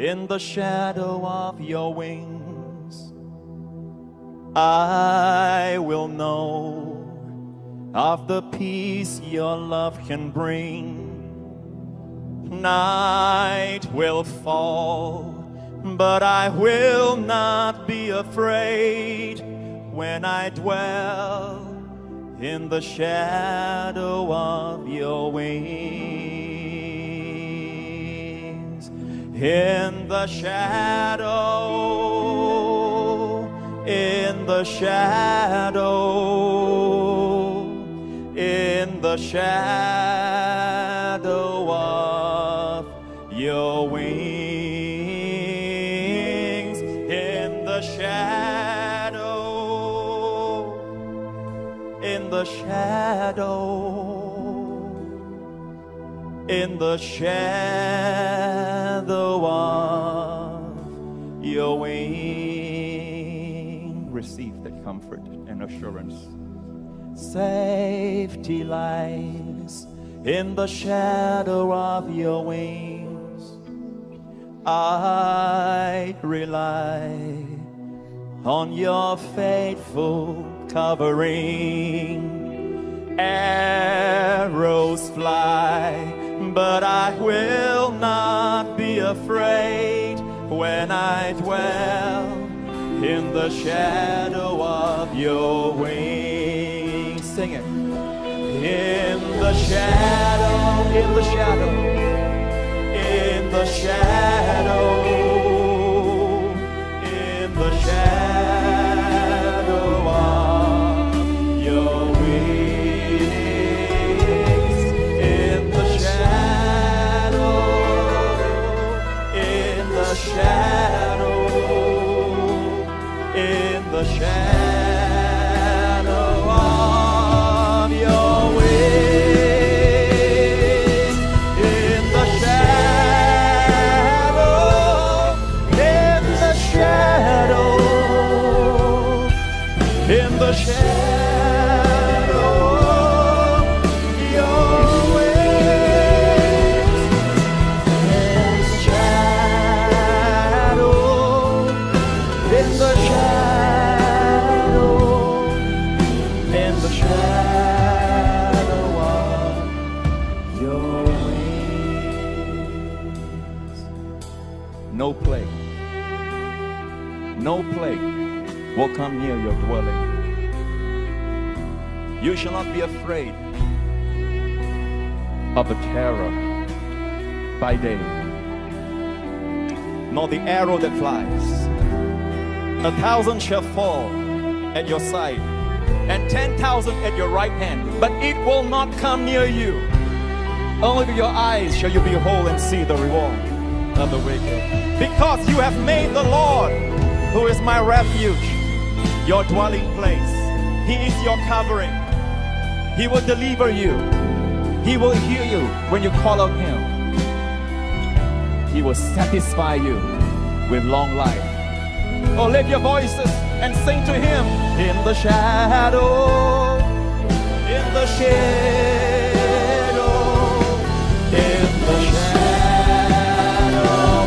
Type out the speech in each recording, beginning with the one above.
In the shadow of your wings, I will know of the peace your love can bring. Night will fall, but I will not be afraid when I dwell in the shadow of your wings. In the shadow, in the shadow, in the shadow of your wings. In the shadow, in the shadow, in the shadow of your wing. Receive that comfort and assurance. Safety lies in the shadow of your wings. I rely on your faithful covering. Arrows fly, but I will not be afraid when I dwell in the shadow of your wings. Sing it. In the shadow, in the shadow, in the shadow, in the shadow of your wings. In the shadow, in the shadow, in the shadow of your wings. In the shadow, in the shadow, in the shadow of your wings. In the shadow, in the shadow, in the shadow of your wings. No plague, no plague will come near your dwelling. You shall not be afraid of the terror by day, nor the arrow that flies. 1,000 shall fall at your side, and 10,000 at your right hand, but it will not come near you. Only with your eyes shall you behold and see the reward of the wicked. Because you have made the Lord, who is my refuge, your dwelling place. He is your covering. He will deliver you. He will hear you when you call on Him. He will satisfy you with long life. Oh, lift your voices and sing to Him. In the shadow, in the shadow, in the shadow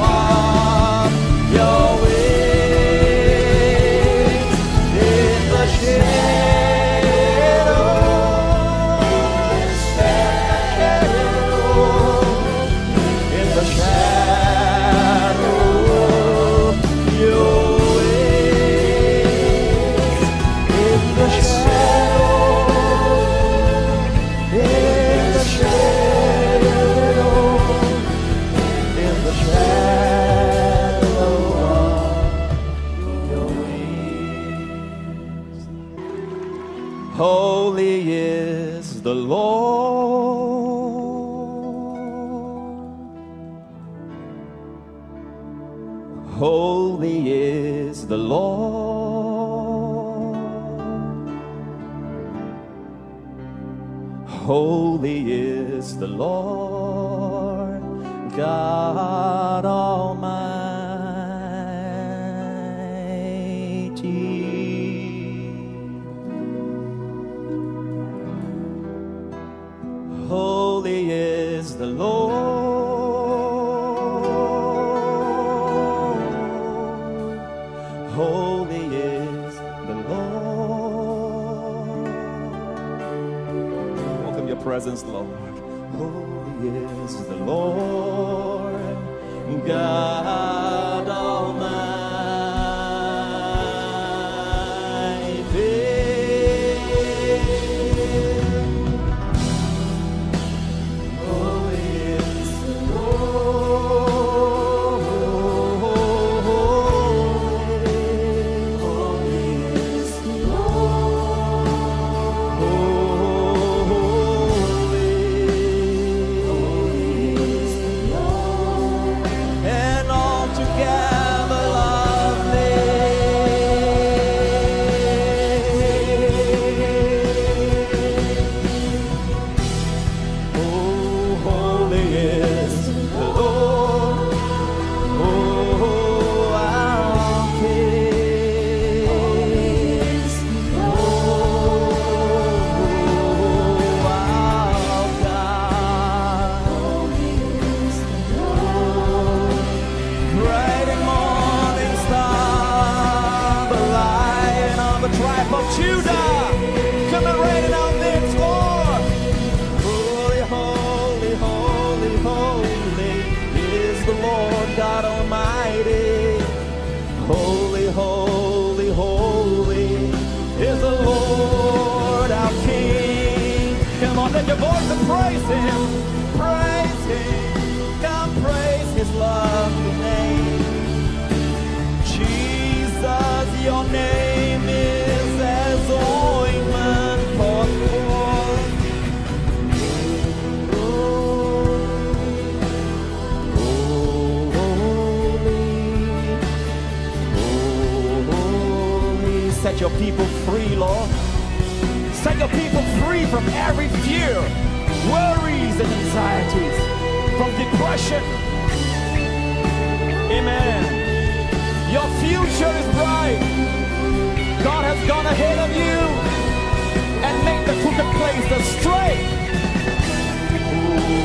of your wings. In the shadow, in the shadow of your holy is the Lord. Holy is the Lord. Holy is the Lord God Almighty. Holy is the Lord. presence, Lord. Holy is the Lord, God Almighty. Let your voice and praise Him, praise Him, come praise His lovely name. Jesus, your name is as ointment for the poor. Holy, set your people free, Lord. Set your people free from every fear, worries, and anxieties, from depression. Amen. Your future is bright. God has gone ahead of you and made the crooked places straight.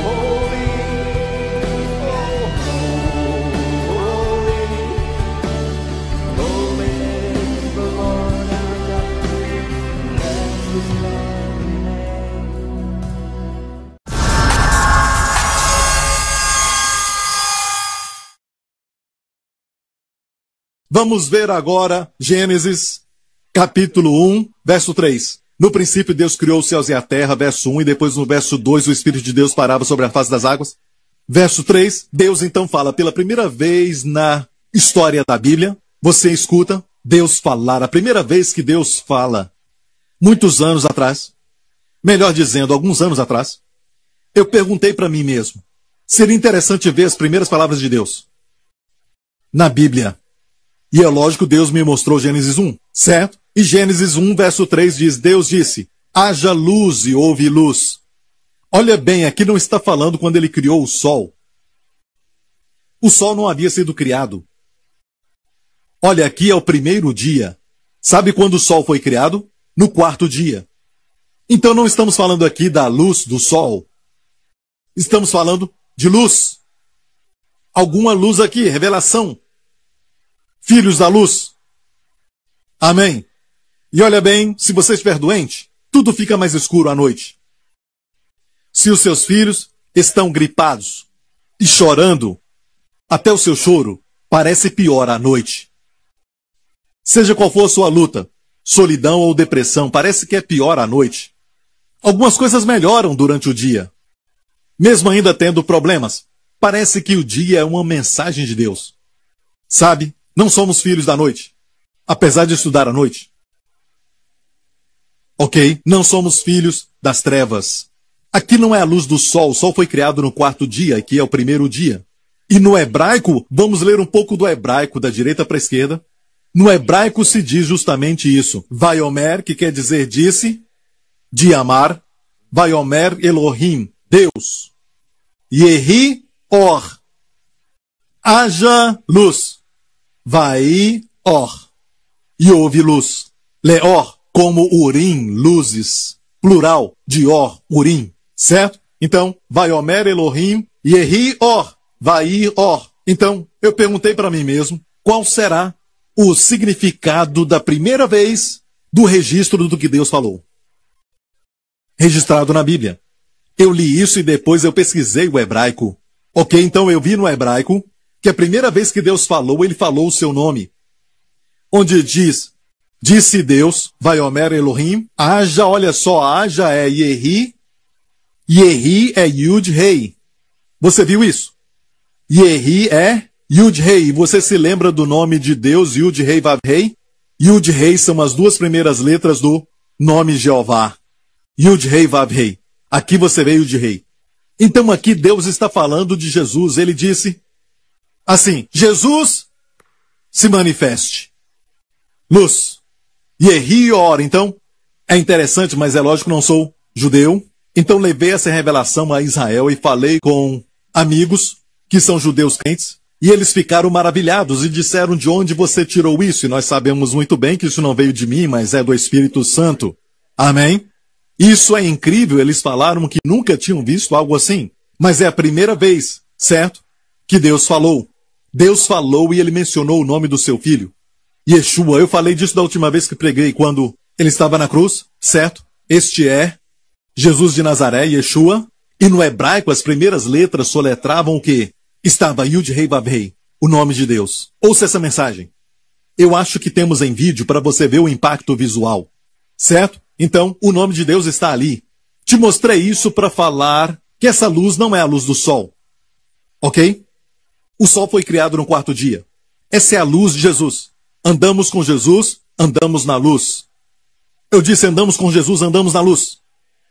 Holy, holy is the Lord our God. Vamos ver agora Gênesis, capítulo 1, verso 3. No princípio Deus criou os céus e a terra, verso 1, e depois no verso 2 o Espírito de Deus parava sobre a face das águas. Verso 3, Deus então fala pela primeira vez na história da Bíblia. Você escuta Deus falar, a primeira vez que Deus fala, muitos anos atrás, melhor dizendo, alguns anos atrás, eu perguntei para mim mesmo, seria interessante ver as primeiras palavras de Deus na Bíblia. E é lógico, Deus me mostrou Gênesis 1, certo? E Gênesis 1, verso 3 diz, Deus disse, haja luz e houve luz. Olha bem, aqui não está falando quando ele criou o sol. O sol não havia sido criado. Olha, aqui é o primeiro dia. Sabe quando o sol foi criado? No quarto dia. Então não estamos falando aqui da luz do sol. Estamos falando de luz. Alguma luz aqui, revelação. Filhos da luz. Amém. E olha bem, se você estiver doente, tudo fica mais escuro à noite. Se os seus filhos estão gripados e chorando, até o seu choro parece pior à noite. Seja qual for a sua luta, solidão ou depressão, parece que é pior à noite. Algumas coisas melhoram durante o dia. Mesmo ainda tendo problemas, parece que o dia é uma mensagem de Deus. Sabe? Não somos filhos da noite, apesar de estudar à noite. Ok? Não somos filhos das trevas. Aqui não é a luz do sol. O sol foi criado no quarto dia, que é o primeiro dia. E no hebraico, vamos ler um pouco do hebraico, da direita para a esquerda. No hebraico se diz justamente isso. Vaiomer, que quer dizer disse, de amar. Vaiomer Elohim, Deus. Yehi Or. Haja luz. Vai or. E houve luz. Leor, como urim, luzes. Plural de or, urim. Certo? Então, Vaiomer Elohim, Yehi or. Vai or. Então, eu perguntei para mim mesmo, qual será o significado da primeira vez do registro do que Deus falou? Registrado na Bíblia. Eu li isso e depois eu pesquisei o hebraico. Ok, então eu vi no hebraico que a primeira vez que Deus falou, ele falou o seu nome. Onde diz, disse Deus, Vaiomer Elohim, haja, olha só, haja é Yehi, Yehi é Yud-Rei. Você viu isso? Yehi é Yud-Rei. Você se lembra do nome de Deus, Yud-Rei, Vav-Rei? Yud-Rei são as duas primeiras letras do nome Jeová. Yud-Rei, Vav-Rei. Aqui você vê Yud-Rei. Então aqui Deus está falando de Jesus. Ele disse assim, Jesus se manifeste. Luz. Yehi ora. Então, é interessante, mas é lógico que não sou judeu. Então levei essa revelação a Israel e falei com amigos que são judeus crentes. E eles ficaram maravilhados e disseram de onde você tirou isso. E nós sabemos muito bem que isso não veio de mim, mas é do Espírito Santo. Amém? Isso é incrível. Eles falaram que nunca tinham visto algo assim. Mas é a primeira vez, certo? Que Deus falou. Deus falou e ele mencionou o nome do seu filho. Yeshua. Eu falei disso da última vez que preguei, quando ele estava na cruz, certo? Este é Jesus de Nazaré, Yeshua. E no hebraico as primeiras letras soletravam o quê? Estava Yud-Rei Vav-Rei, o nome de Deus. Ouça essa mensagem. Eu acho que temos em vídeo para você ver o impacto visual. Certo? Então, o nome de Deus está ali. Te mostrei isso para falar que essa luz não é a luz do sol. Ok? O sol foi criado no quarto dia. Essa é a luz de Jesus. Andamos com Jesus, andamos na luz. Eu disse andamos com Jesus, andamos na luz.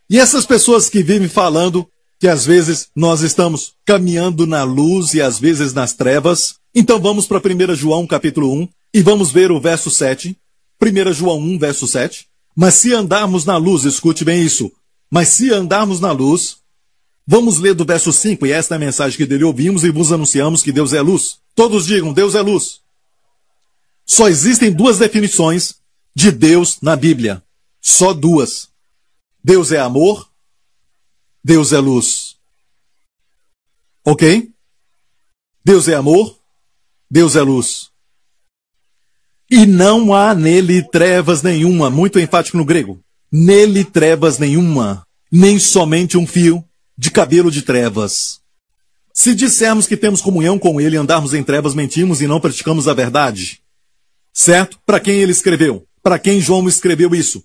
E essas pessoas que vivem falando que às vezes nós estamos caminhando na luz e às vezes nas trevas. Então vamos para 1 João capítulo 1 e vamos ver o verso 7. 1 João 1, verso 7. Mas se andarmos na luz, escute bem isso. Mas se andarmos na luz, vamos ler do verso 5, e esta é a mensagem que dele ouvimos e vos anunciamos que Deus é luz. Todos digam, Deus é luz. Só existem duas definições de Deus na Bíblia. Só duas. Deus é amor, Deus é luz. Ok? Deus é amor, Deus é luz. E não há nele trevas nenhuma, muito enfático no grego. Nele trevas nenhuma, nem somente um fio de cabelo de trevas. Se dissermos que temos comunhão com ele e andarmos em trevas, mentimos e não praticamos a verdade. Certo? Para quem ele escreveu? Para quem João escreveu isso?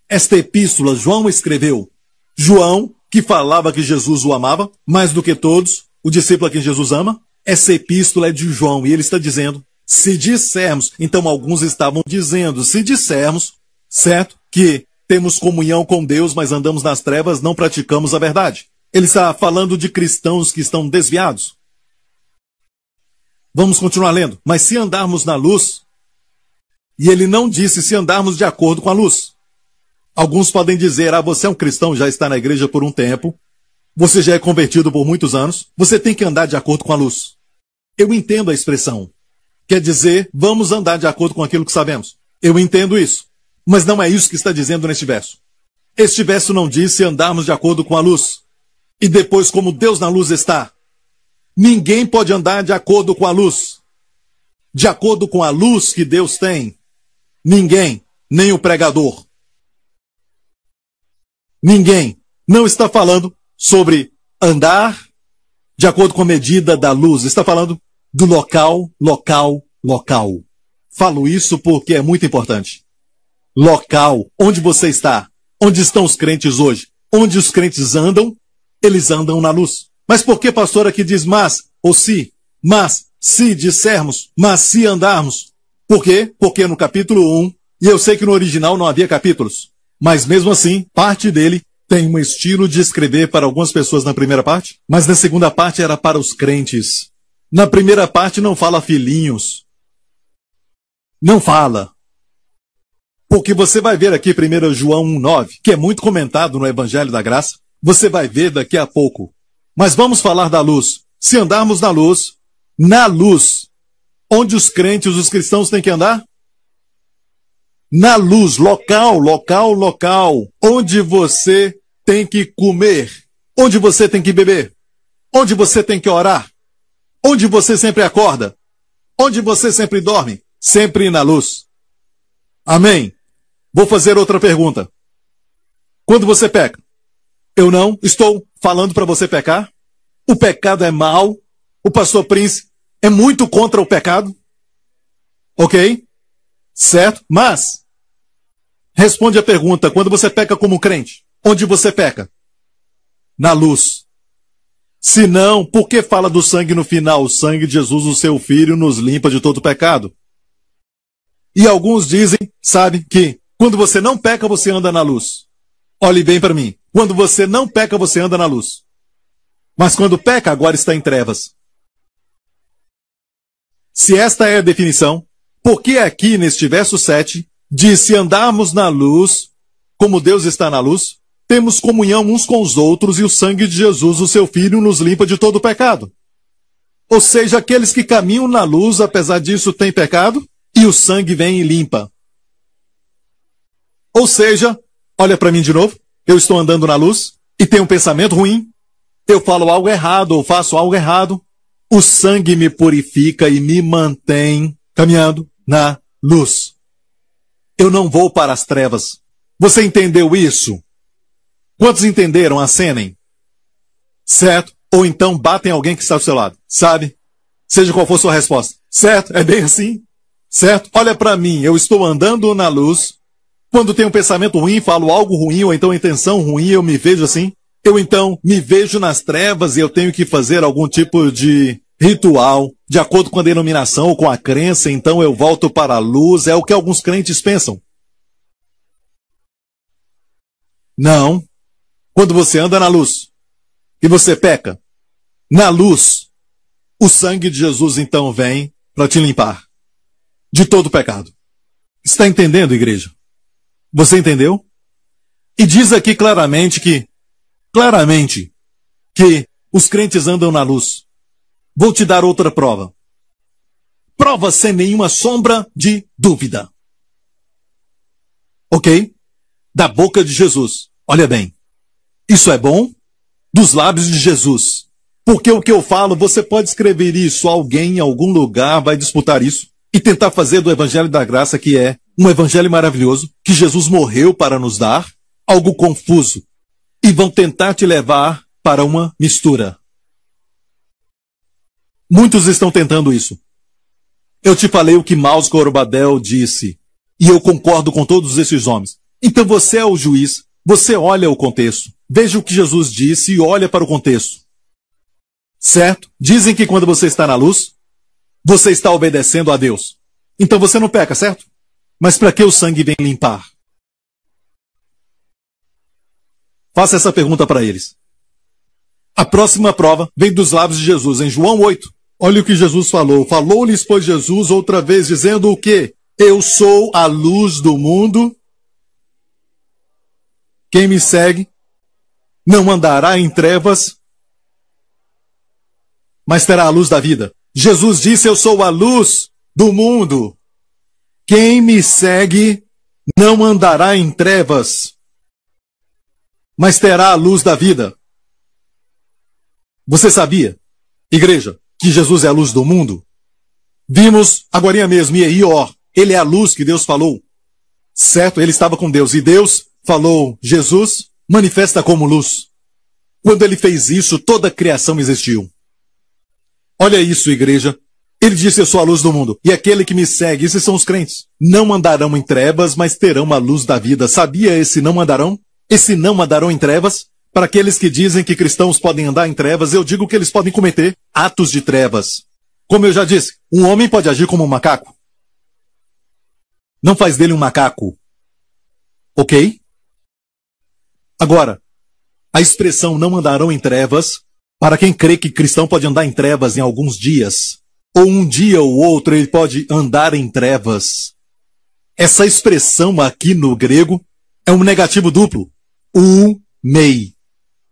Esta epístola João escreveu. João, que falava que Jesus o amava, mais do que todos, o discípulo a quem Jesus ama. Essa epístola é de João, e ele está dizendo, se dissermos, então alguns estavam dizendo, se dissermos, certo, que temos comunhão com Deus, mas andamos nas trevas, não praticamos a verdade. Ele está falando de cristãos que estão desviados. Vamos continuar lendo. Mas se andarmos na luz, e ele não disse se andarmos de acordo com a luz. Alguns podem dizer, você é um cristão, já está na igreja por um tempo, você já é convertido por muitos anos, você tem que andar de acordo com a luz. Eu entendo a expressão. Quer dizer, vamos andar de acordo com aquilo que sabemos. Eu entendo isso. Mas não é isso que está dizendo neste verso. Este verso não diz se andarmos de acordo com a luz. E depois, como Deus na luz está, ninguém pode andar de acordo com a luz. De acordo com a luz que Deus tem, ninguém, nem o pregador. Ninguém não está falando sobre andar de acordo com a medida da luz. Está falando do local. Falo isso porque é muito importante. Local, onde você está, onde estão os crentes hoje, onde os crentes andam, eles andam na luz. Mas por que, pastor, aqui diz mas, ou se, mas, se dissermos, mas se andarmos? Por quê? Porque no capítulo 1, e eu sei que no original não havia capítulos, mas mesmo assim, parte dele tem um estilo de escrever para algumas pessoas na primeira parte, mas na segunda parte era para os crentes. Na primeira parte não fala filhinhos. Não fala. Porque você vai ver aqui 1 João 1,9, que é muito comentado no Evangelho da Graça. Você vai ver daqui a pouco. Mas vamos falar da luz. Se andarmos na luz, onde os crentes, os cristãos têm que andar? Na luz, local. Onde você tem que comer. Onde você tem que beber. Onde você tem que orar. Onde você sempre acorda. Onde você sempre dorme. Sempre na luz. Amém? Vou fazer outra pergunta. Quando você peca, eu não estou falando para você pecar? O pecado é mau? O pastor Prince é muito contra o pecado? Ok? Certo? Mas, responde a pergunta, quando você peca como crente, onde você peca? Na luz. Se não, por que fala do sangue no final? O sangue de Jesus, o seu Filho, nos limpa de todo pecado. E alguns dizem, sabe, que quando você não peca, você anda na luz. Olhe bem para mim. Quando você não peca, você anda na luz. Mas quando peca, agora está em trevas. Se esta é a definição, por que aqui neste verso 7 diz: se andarmos na luz, como Deus está na luz, temos comunhão uns com os outros e o sangue de Jesus, o seu Filho, nos limpa de todo pecado? Ou seja, aqueles que caminham na luz, apesar disso, têm pecado e o sangue vem e limpa. Ou seja, olha para mim de novo, eu estou andando na luz e tenho um pensamento ruim, eu falo algo errado ou faço algo errado, o sangue me purifica e me mantém caminhando na luz. Eu não vou para as trevas. Você entendeu isso? Quantos entenderam? Acenem. Certo? Ou então batem alguém que está do seu lado. Sabe? Seja qual for sua resposta. Certo? É bem assim? Certo? Olha para mim, eu estou andando na luz. Quando tenho um pensamento ruim, falo algo ruim, ou então intenção ruim, eu me vejo assim. Eu então me vejo nas trevas e eu tenho que fazer algum tipo de ritual, de acordo com a denominação ou com a crença, então eu volto para a luz. É o que alguns crentes pensam. Não. Quando você anda na luz e você peca, na luz, o sangue de Jesus então vem para te limpar de todo pecado. Está entendendo, igreja? Você entendeu? E diz aqui claramente que os crentes andam na luz. Vou te dar outra prova. Prova sem nenhuma sombra de dúvida. Ok? Da boca de Jesus. Olha bem. Isso é bom? Dos lábios de Jesus. Porque o que eu falo, você pode escrever isso, alguém em algum lugar vai disputar isso e tentar fazer do Evangelho da Graça, que é um evangelho maravilhoso, que Jesus morreu para nos dar, algo confuso. E vão tentar te levar para uma mistura. Muitos estão tentando isso. Eu te falei o que Maus Corobadel disse, e eu concordo com todos esses homens. Então você é o juiz, você olha o contexto, veja o que Jesus disse e olha para o contexto. Certo? Dizem que quando você está na luz, você está obedecendo a Deus. Então você não peca, certo? Mas para que o sangue vem limpar? Faça essa pergunta para eles. A próxima prova vem dos lábios de Jesus, em João 8. Olha o que Jesus falou. Falou-lhes, pois, Jesus outra vez, dizendo o quê? Eu sou a luz do mundo. Quem me segue não andará em trevas, mas terá a luz da vida. Jesus disse, eu sou a luz do mundo. Quem me segue não andará em trevas, mas terá a luz da vida. Você sabia, igreja, que Jesus é a luz do mundo? Vimos agorinha mesmo, Ieior, ele é a luz que Deus falou. Certo? Ele estava com Deus e Deus falou, Jesus manifesta como luz. Quando ele fez isso, toda a criação existiu. Olha isso, igreja. Ele disse, eu sou a luz do mundo. E aquele que me segue, esses são os crentes, não andarão em trevas, mas terão a luz da vida. Sabia esse não andarão? Esse não andarão em trevas? Para aqueles que dizem que cristãos podem andar em trevas, eu digo que eles podem cometer atos de trevas. Como eu já disse, um homem pode agir como um macaco. Não faz dele um macaco. Ok? Agora, a expressão não andarão em trevas, para quem crê que cristão pode andar em trevas em alguns dias, ou um dia ou outro ele pode andar em trevas. Essa expressão aqui no grego é um negativo duplo. Mei.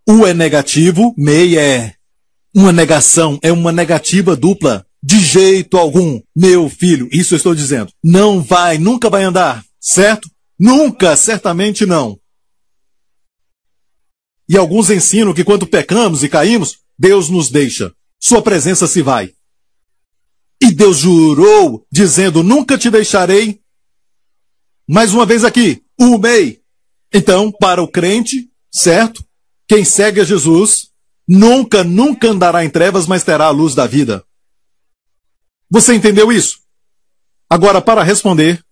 O é negativo, mei é uma negação, é uma negativa dupla. De jeito algum, meu filho, isso eu estou dizendo. Não vai, nunca vai andar, certo? Nunca, certamente não. E alguns ensinam que quando pecamos e caímos, Deus nos deixa. Sua presença se vai. E Deus jurou, dizendo, nunca te deixarei. Mais uma vez aqui, mei. Então, para o crente, certo? Quem segue a Jesus nunca andará em trevas, mas terá a luz da vida. Você entendeu isso? Agora, para responder,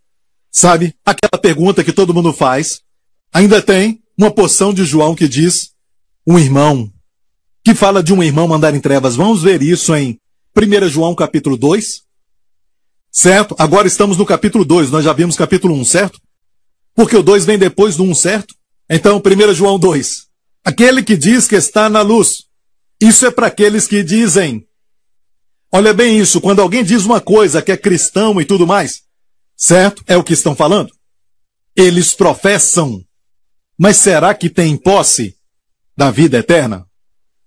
sabe, aquela pergunta que todo mundo faz, ainda tem uma porção de João que diz, um irmão, que fala de um irmão andar em trevas. Vamos ver isso em 1 João capítulo 2, certo? Agora estamos no capítulo 2, nós já vimos capítulo 1, certo? Porque o 2 vem depois do 1, certo? Então, 1 João 2, aquele que diz que está na luz, isso é para aqueles que dizem, olha bem isso, quando alguém diz uma coisa que é cristão e tudo mais, certo? É o que estão falando. Eles professam, mas será que tem posse da vida eterna?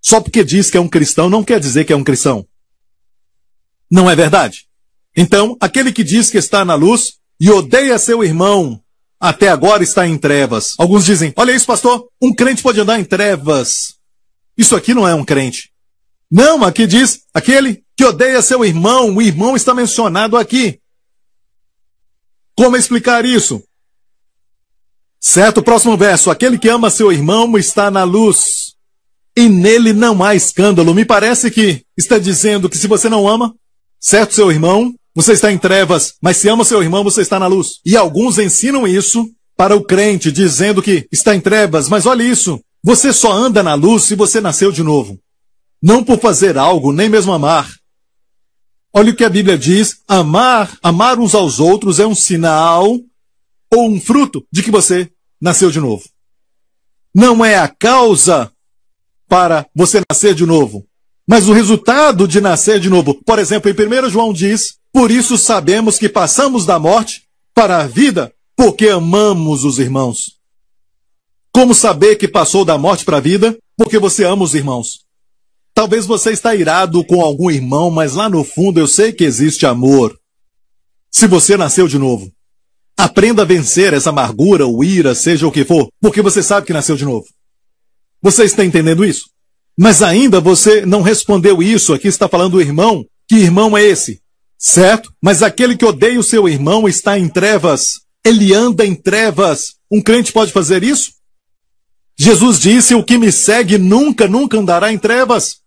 Só porque diz que é um cristão não quer dizer que é um cristão. Não é verdade? Então, aquele que diz que está na luz e odeia seu irmão, até agora está em trevas. Alguns dizem, olha isso, pastor, um crente pode andar em trevas. Isso aqui não é um crente. Não, aqui diz, aquele que odeia seu irmão, o irmão está mencionado aqui. Como explicar isso? Certo, próximo verso, aquele que ama seu irmão está na luz, e nele não há escândalo. Me parece que está dizendo que se você não ama, certo, seu irmão, você está em trevas, mas se ama seu irmão, você está na luz. E alguns ensinam isso para o crente, dizendo que está em trevas, mas olha isso, você só anda na luz se você nasceu de novo. Não por fazer algo, nem mesmo amar. Olha o que a Bíblia diz, amar uns aos outros é um sinal ou um fruto de que você nasceu de novo. Não é a causa para você nascer de novo, mas o resultado de nascer de novo. Por exemplo, em 1 João diz, por isso sabemos que passamos da morte para a vida, porque amamos os irmãos. Como saber que passou da morte para a vida? Porque você ama os irmãos. Talvez você está irado com algum irmão, mas lá no fundo eu sei que existe amor. Se você nasceu de novo, aprenda a vencer essa amargura ou ira, seja o que for, porque você sabe que nasceu de novo. Você está entendendo isso? Mas ainda você não respondeu isso. Aqui está falando do irmão. Que irmão é esse? Certo? Mas aquele que odeia o seu irmão está em trevas. Ele anda em trevas. Um crente pode fazer isso? Jesus disse, o que me segue nunca andará em trevas.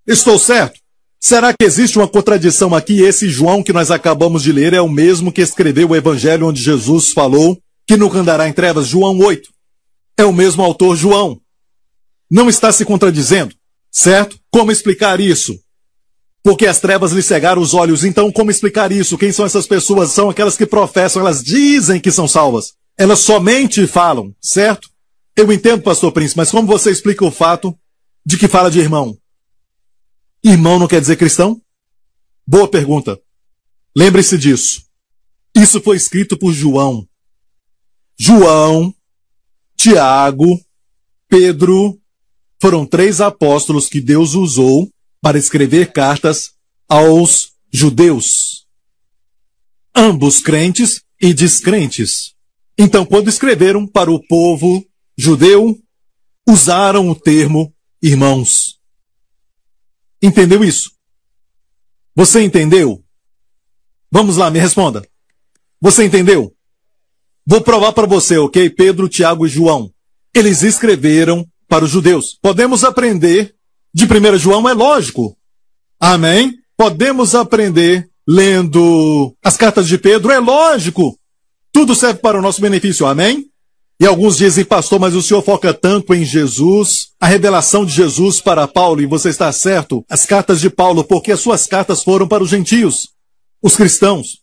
Estou certo? Será que existe uma contradição aqui? Esse João que nós acabamos de ler é o mesmo que escreveu o evangelho onde Jesus falou que nunca andará em trevas, João 8. É o mesmo autor João. Não está se contradizendo, certo? Como explicar isso? Porque as trevas lhe cegaram os olhos. Então, como explicar isso? Quem são essas pessoas? São aquelas que professam, elas dizem que são salvas. Elas somente falam, certo? Eu entendo, pastor Príncipe, mas como você explica o fato de que fala de irmão? Irmão não quer dizer cristão? Boa pergunta. Lembre-se disso. Isso foi escrito por João. João, Tiago, Pedro, foram 3 apóstolos que Deus usou para escrever cartas aos judeus. Ambos crentes e descrentes. Então, quando escreveram para o povo judeu, usaram o termo irmãos. Entendeu isso? Você entendeu? Vamos lá, me responda. Você entendeu? Vou provar para você, ok? Pedro, Tiago e João. Eles escreveram para os judeus. Podemos aprender de 1 João, é lógico. Amém? Podemos aprender lendo as cartas de Pedro, é lógico. Tudo serve para o nosso benefício, amém? E alguns dizem, pastor, mas o senhor foca tanto em Jesus, a revelação de Jesus para Paulo, e você está certo, as cartas de Paulo, porque as suas cartas foram para os gentios, os cristãos.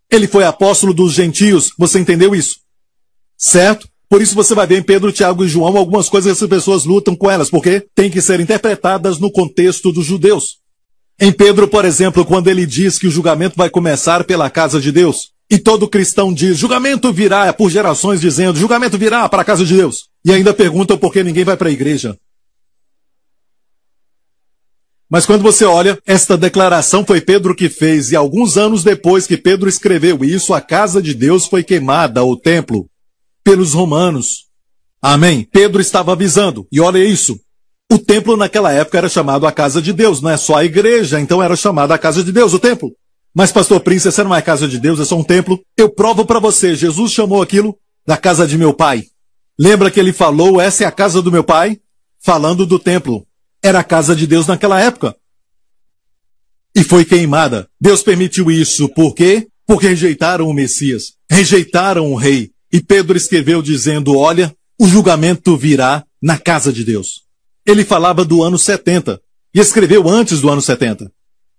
Ele foi apóstolo dos gentios, você entendeu isso? Certo? Por isso você vai ver em Pedro, Tiago e João algumas coisas que as pessoas lutam com elas, porque têm que ser interpretadas no contexto dos judeus. Em Pedro, por exemplo, quando ele diz que o julgamento vai começar pela casa de Deus, e todo cristão diz, julgamento virá, por gerações dizendo, julgamento virá para a casa de Deus. E ainda perguntam por que ninguém vai para a igreja. Mas quando você olha, esta declaração foi Pedro que fez, e alguns anos depois que Pedro escreveu isso, a casa de Deus foi queimada, o templo, pelos romanos. Amém? Pedro estava avisando, e olha isso, o templo naquela época era chamado a casa de Deus, não é só a igreja, então era chamada a casa de Deus, o templo. Mas pastor Príncipe, essa não é a casa de Deus, é só um templo. Eu provo para você, Jesus chamou aquilo da casa de meu pai. Lembra que ele falou, essa é a casa do meu pai? Falando do templo. Era a casa de Deus naquela época. E foi queimada. Deus permitiu isso. Por quê? Porque rejeitaram o Messias. Rejeitaram o rei. E Pedro escreveu dizendo, olha, o julgamento virá na casa de Deus. Ele falava do ano 70. E escreveu antes do ano 70.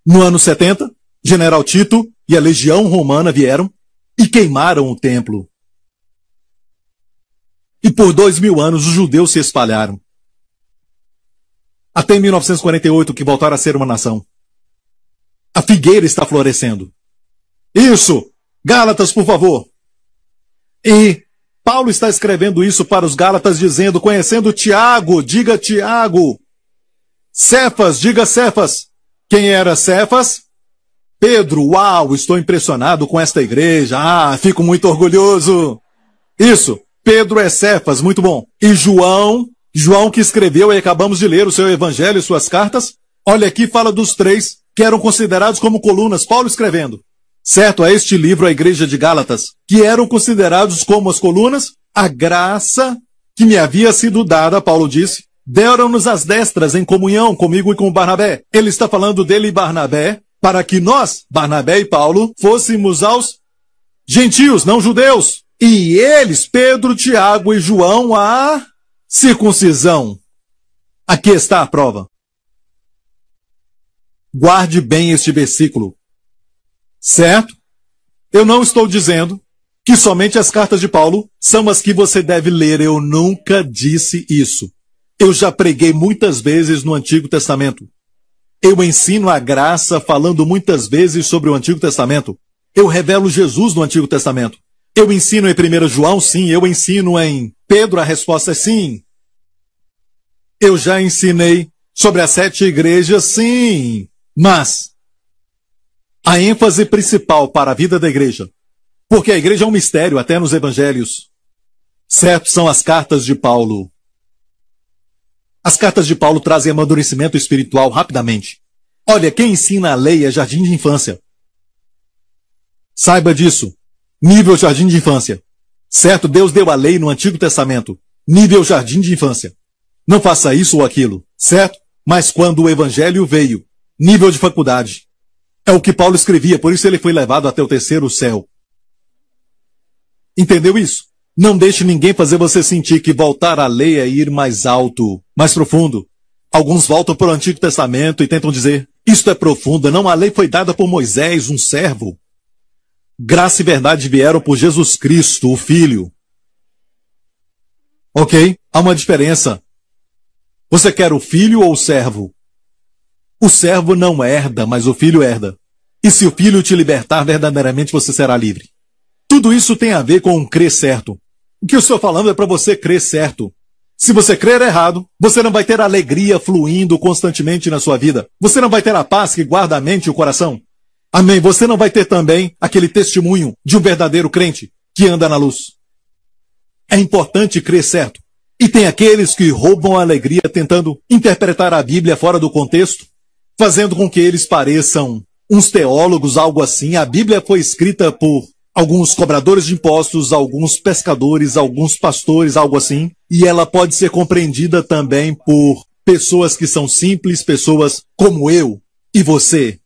No ano 70, General Tito e a legião romana vieram e queimaram o templo. E por 2000 anos os judeus se espalharam. Até 1948 que voltaram a ser uma nação. A figueira está florescendo. Isso! Gálatas, por favor. E Paulo está escrevendo isso para os Gálatas dizendo, conhecendo Tiago, diga Tiago. Cefas, diga Cefas. Quem era Cefas? Pedro. Uau, estou impressionado com esta igreja. Ah, fico muito orgulhoso. Isso. Pedro é Cefas, muito bom. E João que escreveu, e acabamos de ler o seu evangelho e suas cartas, olha aqui, fala dos três que eram considerados como colunas, Paulo escrevendo. Certo, a este livro, a igreja de Gálatas, que eram considerados como as colunas, a graça que me havia sido dada, Paulo disse, deram-nos as destras em comunhão comigo e com Barnabé. Ele está falando dele e Barnabé, para que nós, Barnabé e Paulo, fôssemos aos gentios, não judeus. E eles, Pedro, Tiago e João, a circuncisão. Aqui está a prova. Guarde bem este versículo. Certo? Eu não estou dizendo que somente as cartas de Paulo são as que você deve ler. Eu nunca disse isso. Eu já preguei muitas vezes no Antigo Testamento. Eu ensino a graça falando muitas vezes sobre o Antigo Testamento. Eu revelo Jesus no Antigo Testamento. Eu ensino em 1 João, sim. Eu ensino em Pedro, a resposta é sim. Eu já ensinei sobre as 7 igrejas, sim. Mas a ênfase principal para a vida da igreja, porque a igreja é um mistério até nos evangelhos, certo, são as cartas de Paulo. As cartas de Paulo trazem amadurecimento espiritual rapidamente. Olha, quem ensina a lei é jardim de infância. Saiba disso. Nível jardim de infância. Certo, Deus deu a lei no Antigo Testamento. Nível jardim de infância. Não faça isso ou aquilo, certo? Mas quando o evangelho veio, nível de faculdade. É o que Paulo escrevia, por isso ele foi levado até o 3º céu. Entendeu isso? Não deixe ninguém fazer você sentir que voltar à lei é ir mais alto, mais profundo. Alguns voltam para o Antigo Testamento e tentam dizer, isto é profundo, não, a lei foi dada por Moisés, um servo. Graça e verdade vieram por Jesus Cristo, o Filho. Ok? Há uma diferença. Você quer o filho ou o servo? O servo não herda, mas o filho herda. E se o filho te libertar, verdadeiramente você será livre. Tudo isso tem a ver com um crer certo. O que eu estou falando é para você crer certo. Se você crer errado, você não vai ter alegria fluindo constantemente na sua vida. Você não vai ter a paz que guarda a mente e o coração. Amém. Você não vai ter também aquele testemunho de um verdadeiro crente que anda na luz. É importante crer certo. E tem aqueles que roubam a alegria tentando interpretar a Bíblia fora do contexto, fazendo com que eles pareçam uns teólogos, algo assim. A Bíblia foi escrita por alguns cobradores de impostos, alguns pescadores, alguns pastores, algo assim. E ela pode ser compreendida também por pessoas que são simples, pessoas como eu e você.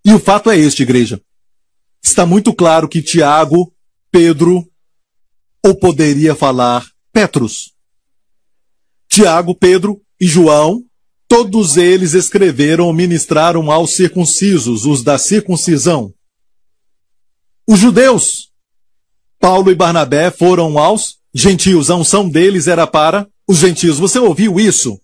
E o fato é este, igreja. Está muito claro que Tiago, Pedro, ou poderia falar Petrus. Tiago, Pedro e João, todos eles escreveram ou ministraram aos circuncisos, os da circuncisão. Os judeus, Paulo e Barnabé foram aos gentios. A unção deles era para os gentios. Você ouviu isso?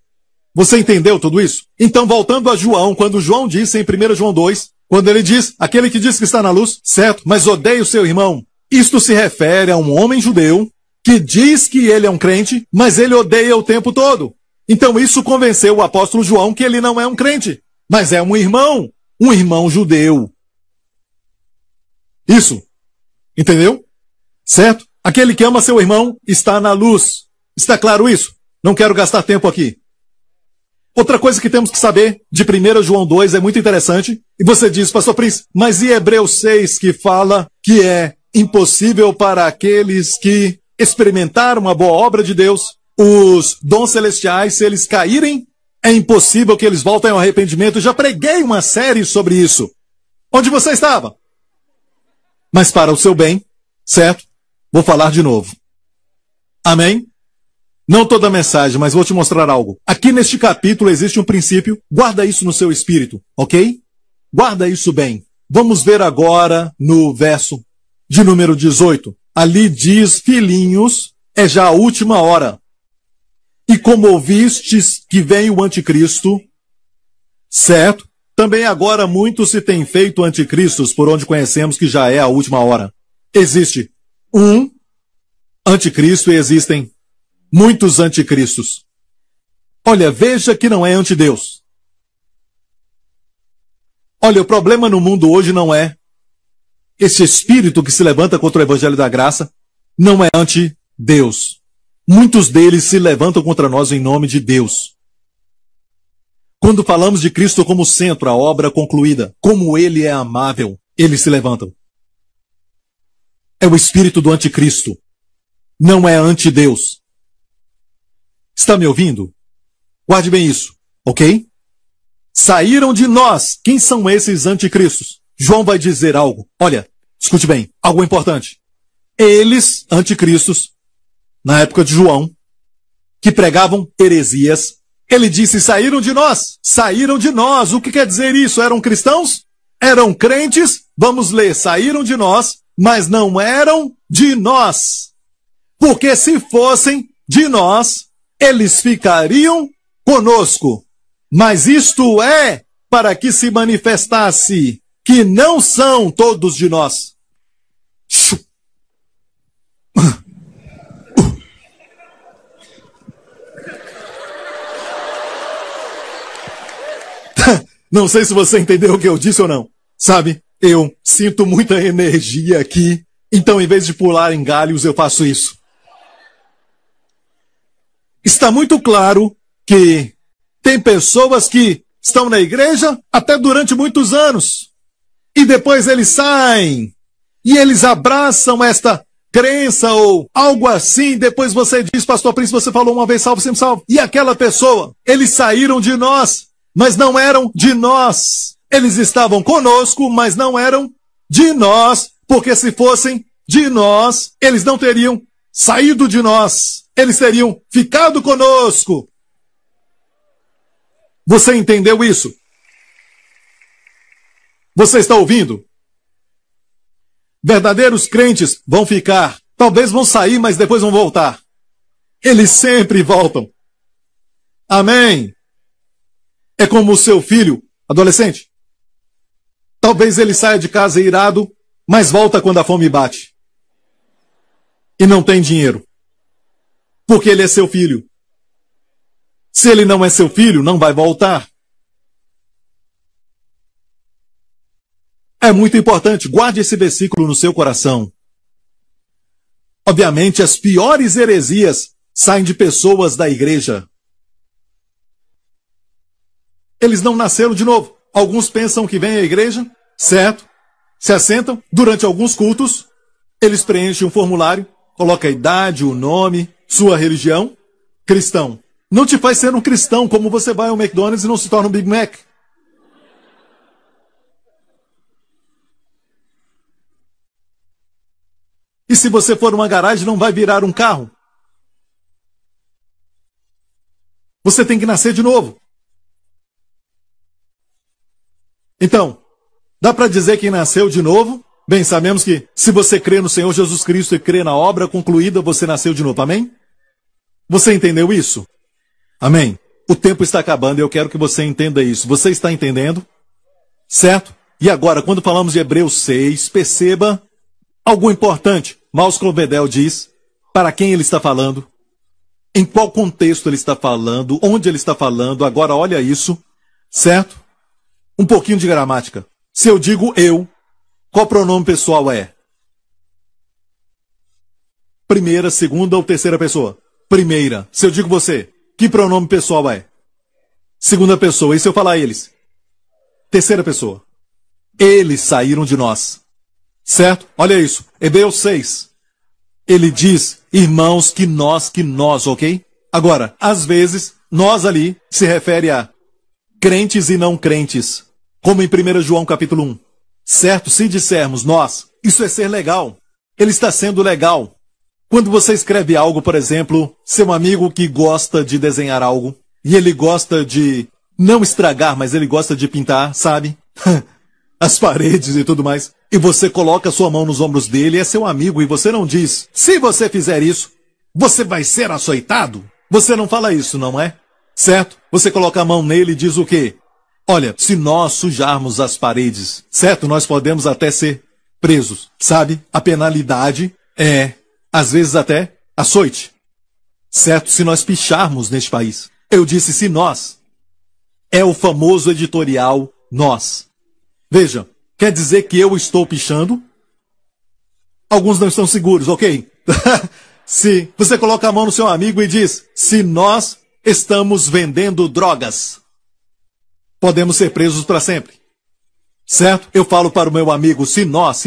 Você entendeu tudo isso? Então, voltando a João, quando João disse em 1 João 2, quando ele diz, aquele que diz que está na luz, certo, mas odeia o seu irmão. Isto se refere a um homem judeu que diz que ele é um crente, mas ele odeia o tempo todo. Então isso convenceu o apóstolo João que ele não é um crente, mas é um irmão judeu. Isso. Entendeu? Certo? Aquele que ama seu irmão está na luz. Está claro isso? Não quero gastar tempo aqui. Outra coisa que temos que saber de 1 João 2 é muito interessante. E você diz, pastor Prince, mas e Hebreus 6 que fala que é impossível para aqueles que experimentar uma boa obra de Deus, os dons celestiais, se eles caírem, é impossível que eles voltem ao arrependimento. Eu já preguei uma série sobre isso. Onde você estava? Mas para o seu bem, certo? Vou falar de novo. Amém? Não toda a mensagem, mas vou te mostrar algo. Aqui neste capítulo existe um princípio. Guarda isso no seu espírito, ok? Guarda isso bem. Vamos ver agora no verso de número 18. Ali diz, filhinhos, é já a última hora. E como ouvistes que vem o anticristo, certo? Também agora muitos se têm feito anticristos, por onde conhecemos que já é a última hora. Existe um anticristo e existem muitos anticristos. Olha, veja que não é antideus. Olha, o problema no mundo hoje não é esse espírito que se levanta contra o evangelho da graça, não é anti-Deus. Muitos deles se levantam contra nós em nome de Deus. Quando falamos de Cristo como centro, a obra concluída, como Ele é amável, eles se levantam. É o espírito do anticristo. Não é anti-Deus. Está me ouvindo? Guarde bem isso, ok? Saíram de nós. Quem são esses anticristos? João vai dizer algo. Olha, escute bem, algo importante. Eles, anticristos, na época de João, que pregavam heresias, ele disse, saíram de nós. Saíram de nós. O que quer dizer isso? Eram cristãos? Eram crentes? Vamos ler. Saíram de nós, mas não eram de nós. Porque se fossem de nós, eles ficariam conosco. Mas isto é para que se manifestasse que não são todos de nós. Não sei se você entendeu o que eu disse ou não. Sabe, eu sinto muita energia aqui, então em vez de pular em galhos, eu faço isso. Está muito claro que tem pessoas que estão na igreja até durante muitos anos. E depois eles saem. E eles abraçam esta crença ou algo assim. Depois você diz, pastor Príncipe, você falou uma vez salvo, sempre salvo. E aquela pessoa, eles saíram de nós, mas não eram de nós. Eles estavam conosco, mas não eram de nós. Porque se fossem de nós, eles não teriam saído de nós. Eles teriam ficado conosco. Você entendeu isso? Você está ouvindo? Verdadeiros crentes vão ficar. Talvez vão sair, mas depois vão voltar. Eles sempre voltam. Amém? É como o seu filho, adolescente. Talvez ele saia de casa irado, mas volta quando a fome bate. E não tem dinheiro. Porque ele é seu filho. Se ele não é seu filho, não vai voltar. É muito importante, guarde esse versículo no seu coração. Obviamente, as piores heresias saem de pessoas da igreja. Eles não nasceram de novo. Alguns pensam que vêm à igreja, certo? Se assentam, durante alguns cultos, eles preenchem um formulário, colocam a idade, o nome, sua religião, cristão. Não te faz ser um cristão, como você vai ao McDonald's e não se torna um Big Mac. E se você for uma garagem, não vai virar um carro. Você tem que nascer de novo. Então, dá para dizer que nasceu de novo? Bem, sabemos que se você crê no Senhor Jesus Cristo e crê na obra concluída, você nasceu de novo. Amém? Você entendeu isso? Amém? O tempo está acabando e eu quero que você entenda isso. Você está entendendo? Certo? E agora, quando falamos de Hebreus 6, perceba algo importante. Maus Clovedel diz para quem ele está falando, em qual contexto ele está falando, onde ele está falando. Agora, olha isso, certo? Um pouquinho de gramática. Se eu digo eu, qual pronome pessoal é? Primeira, segunda ou terceira pessoa? Primeira. Se eu digo você, que pronome pessoal é? Segunda pessoa. E se eu falar eles? Terceira pessoa. Eles saíram de nós. Certo? Olha isso. Hebreus 6. Ele diz, irmãos, que nós, ok? Agora, às vezes, nós ali se refere a crentes e não crentes, como em 1 João capítulo 1. Certo? Se dissermos nós, isso é ser legal. Ele está sendo legal. Quando você escreve algo, por exemplo, seu amigo que gosta de desenhar algo, e ele gosta de não estragar, mas ele gosta de pintar, sabe? As paredes e tudo mais. E você coloca sua mão nos ombros dele, é seu amigo, e você não diz, se você fizer isso, você vai ser açoitado? Você não fala isso, não é? Certo? Você coloca a mão nele e diz o quê? Olha, se nós sujarmos as paredes, certo? Nós podemos até ser presos, sabe? A penalidade é, às vezes até, açoite. Certo? Se nós picharmos neste país. Eu disse se nós. É o famoso editorial nós. Veja, quer dizer que eu estou pichando? Alguns não estão seguros, ok? Se você coloca a mão no seu amigo e diz, se nós estamos vendendo drogas, podemos ser presos para sempre. Certo? Eu falo para o meu amigo, se nós.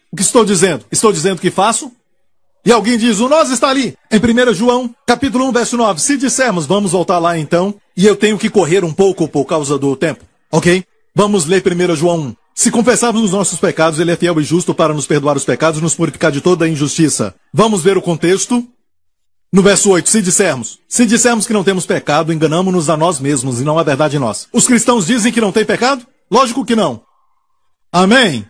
O que estou dizendo? Estou dizendo que faço? E alguém diz, o nós está ali. Em 1 João, capítulo 1, verso 9. Se dissermos, vamos voltar lá então, e eu tenho que correr um pouco por causa do tempo, ok? Vamos ler 1 João 1. Se confessarmos os nossos pecados, ele é fiel e justo para nos perdoar os pecados e nos purificar de toda a injustiça. Vamos ver o contexto. No verso 8, se dissermos que não temos pecado, enganamo-nos a nós mesmos e não há verdade em nós. Os cristãos dizem que não tem pecado? Lógico que não. Amém?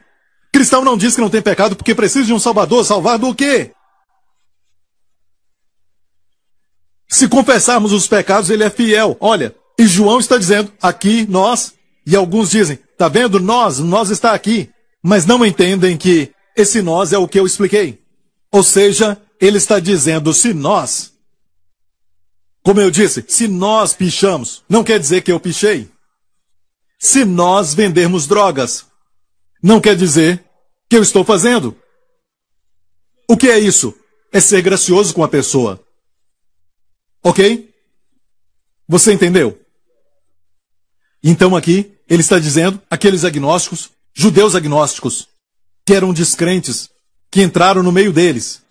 Cristão não diz que não tem pecado porque precisa de um salvador. Salvar do quê? Se confessarmos os pecados, ele é fiel. Olha, e João está dizendo, aqui, nós, e alguns dizem, tá vendo, nós está aqui. Mas não entendem que esse nós é o que eu expliquei. Ou seja, ele está dizendo, se nós, como eu disse, se nós pichamos, não quer dizer que eu pichei. Se nós vendermos drogas, não quer dizer que eu estou fazendo. O que é isso? É ser gracioso com a pessoa. Ok? Você entendeu? Então aqui, ele está dizendo, aqueles agnósticos, judeus agnósticos, que eram descrentes, que entraram no meio deles,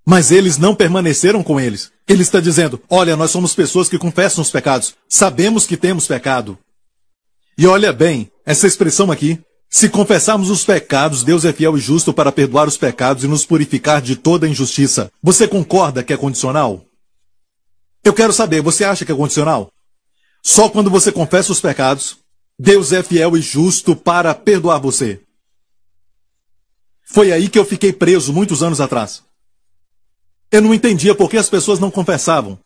mas eles não permaneceram com eles. Ele está dizendo, olha, nós somos pessoas que confessam os pecados, sabemos que temos pecado. E olha bem, essa expressão aqui, se confessarmos os pecados, Deus é fiel e justo para perdoar os pecados e nos purificar de toda a injustiça. Você concorda que é condicional? Eu quero saber, você acha que é condicional? Só quando você confessa os pecados, Deus é fiel e justo para perdoar você. Foi aí que eu fiquei preso muitos anos atrás. Eu não entendia por que as pessoas não confessavam.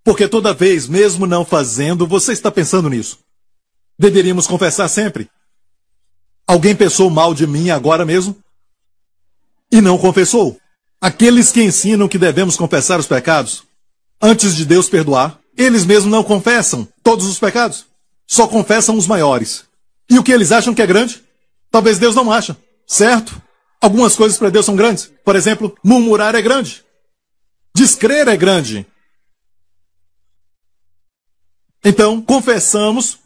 Porque toda vez, mesmo não fazendo, você está pensando nisso. Deveríamos confessar sempre. Alguém pensou mal de mim agora mesmo? E não confessou. Aqueles que ensinam que devemos confessar os pecados, antes de Deus perdoar, eles mesmos não confessam todos os pecados. Só confessam os maiores. E o que eles acham que é grande? Talvez Deus não acha, certo? Algumas coisas para Deus são grandes. Por exemplo, murmurar é grande. Descrer é grande. Então, confessamos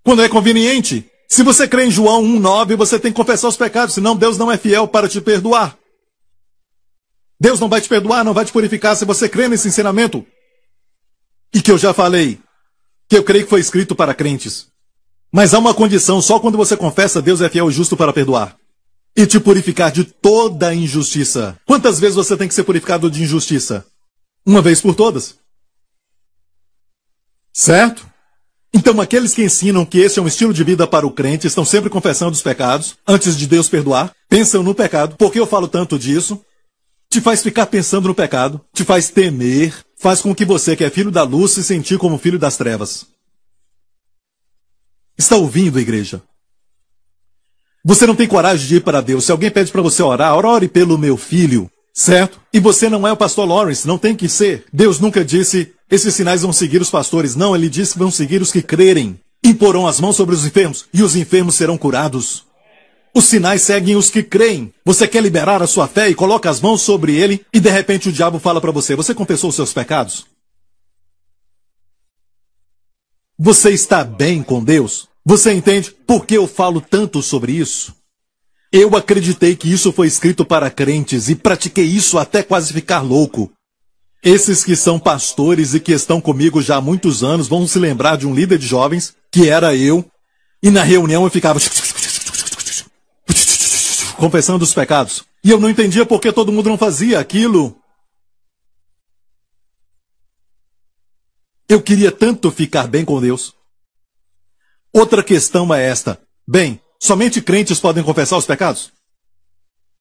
quando é conveniente. Se você crê em João 1,9, você tem que confessar os pecados, senão Deus não é fiel para te perdoar. Deus não vai te perdoar, não vai te purificar se você crê nesse ensinamento. E que eu já falei, que eu creio que foi escrito para crentes. Mas há uma condição, só quando você confessa, Deus é fiel e justo para perdoar. E te purificar de toda a injustiça. Quantas vezes você tem que ser purificado de injustiça? Uma vez por todas. Certo? Então aqueles que ensinam que esse é um estilo de vida para o crente, estão sempre confessando os pecados, antes de Deus perdoar, pensam no pecado. Por que eu falo tanto disso? Te faz ficar pensando no pecado, te faz temer, faz com que você, que é filho da luz, se sentir como filho das trevas. Está ouvindo, igreja? Você não tem coragem de ir para Deus. Se alguém pede para você orar, ore pelo meu filho, certo? E você não é o pastor Lawrence, não tem que ser. Deus nunca disse, esses sinais vão seguir os pastores. Não, ele disse que vão seguir os que crerem. Imporão as mãos sobre os enfermos, e os enfermos serão curados. Os sinais seguem os que creem. Você quer liberar a sua fé e coloca as mãos sobre ele, e de repente o diabo fala para você, você confessou os seus pecados? Você está bem com Deus? Você entende por que eu falo tanto sobre isso? Eu acreditei que isso foi escrito para crentes e pratiquei isso até quase ficar louco. Esses que são pastores e que estão comigo já há muitos anos vão se lembrar de um líder de jovens, que era eu, e na reunião eu ficava confessando os pecados. E eu não entendia por que todo mundo não fazia aquilo. Eu queria tanto ficar bem com Deus. Outra questão é esta. Bem, somente crentes podem confessar os pecados?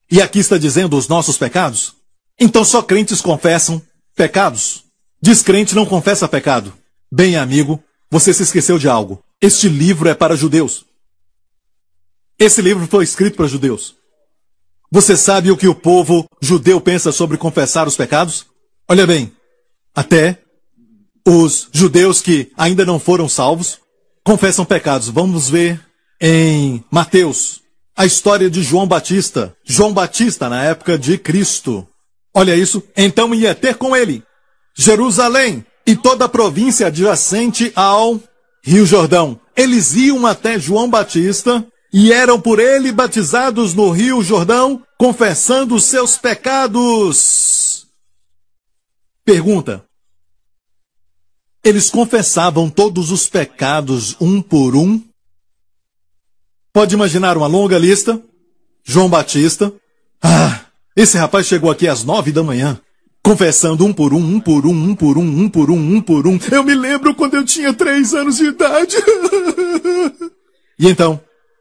E aqui está dizendo os nossos pecados? Então só crentes confessam pecados? Descrente não confessa pecado. Bem, amigo, você se esqueceu de algo. Este livro é para judeus. Esse livro foi escrito para judeus. Você sabe o que o povo judeu pensa sobre confessar os pecados? Olha bem, até os judeus que ainda não foram salvos confessam pecados. Vamos ver em Mateus a história de João Batista. João Batista na época de Cristo. Olha isso. Então ia ter com ele Jerusalém e toda a província adjacente ao Rio Jordão. Eles iam até João Batista e eram por ele batizados no Rio Jordão, confessando os seus pecados. Pergunta. Eles confessavam todos os pecados um por um? Pode imaginar uma longa lista? João Batista. Esse rapaz chegou aqui às 9 da manhã, confessando um por um, um por um, um por um, um por um, um por um. Eu me lembro quando eu tinha 3 anos de idade. E então,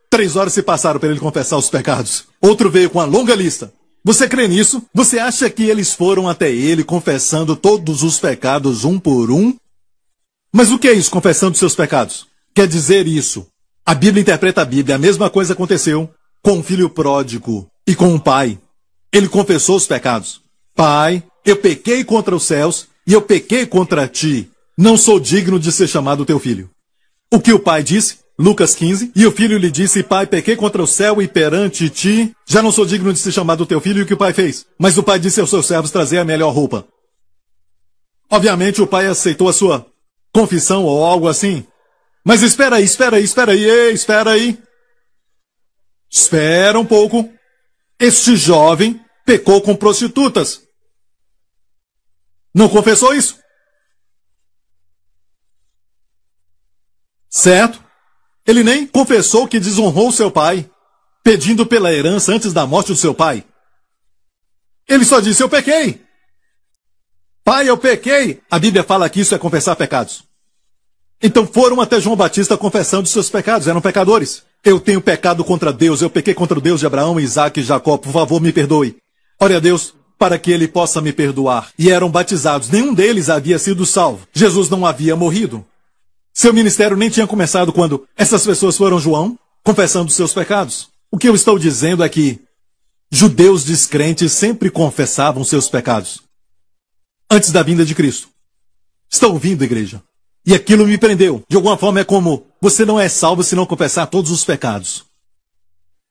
3 horas se passaram para ele confessar os pecados. Outro veio com uma longa lista. Você crê nisso? Você acha que eles foram até ele confessando todos os pecados um por um? Mas o que é isso, confessando seus pecados? Quer dizer isso. A Bíblia interpreta a Bíblia. A mesma coisa aconteceu com o filho pródigo e com o pai. Ele confessou os pecados. Pai, eu pequei contra os céus e eu pequei contra ti. Não sou digno de ser chamado teu filho. O que o pai disse? Lucas 15. E o filho lhe disse, pai, pequei contra o céu e perante ti. Já não sou digno de ser chamado teu filho. E o que o pai fez? Mas o pai disse aos seus servos trazer a melhor roupa. Obviamente o pai aceitou a sua confissão ou algo assim. Mas espera aí. Espera um pouco. Este jovem pecou com prostitutas. Não confessou isso? Certo? Ele nem confessou que desonrou seu pai, pedindo pela herança antes da morte do seu pai. Ele só disse, eu pequei. Pai, eu pequei. A Bíblia fala que isso é confessar pecados. Então foram até João Batista confessando seus pecados, eram pecadores. Eu tenho pecado contra Deus, eu pequei contra o Deus de Abraão, Isaac e Jacó, por favor me perdoe. Ore a Deus para que ele possa me perdoar. E eram batizados, nenhum deles havia sido salvo. Jesus não havia morrido. Seu ministério nem tinha começado quando essas pessoas foram João, confessando seus pecados. O que eu estou dizendo é que judeus descrentes sempre confessavam seus pecados. Antes da vinda de Cristo. Estão ouvindo, igreja? E aquilo me prendeu. De alguma forma é como, você não é salvo se não confessar todos os pecados.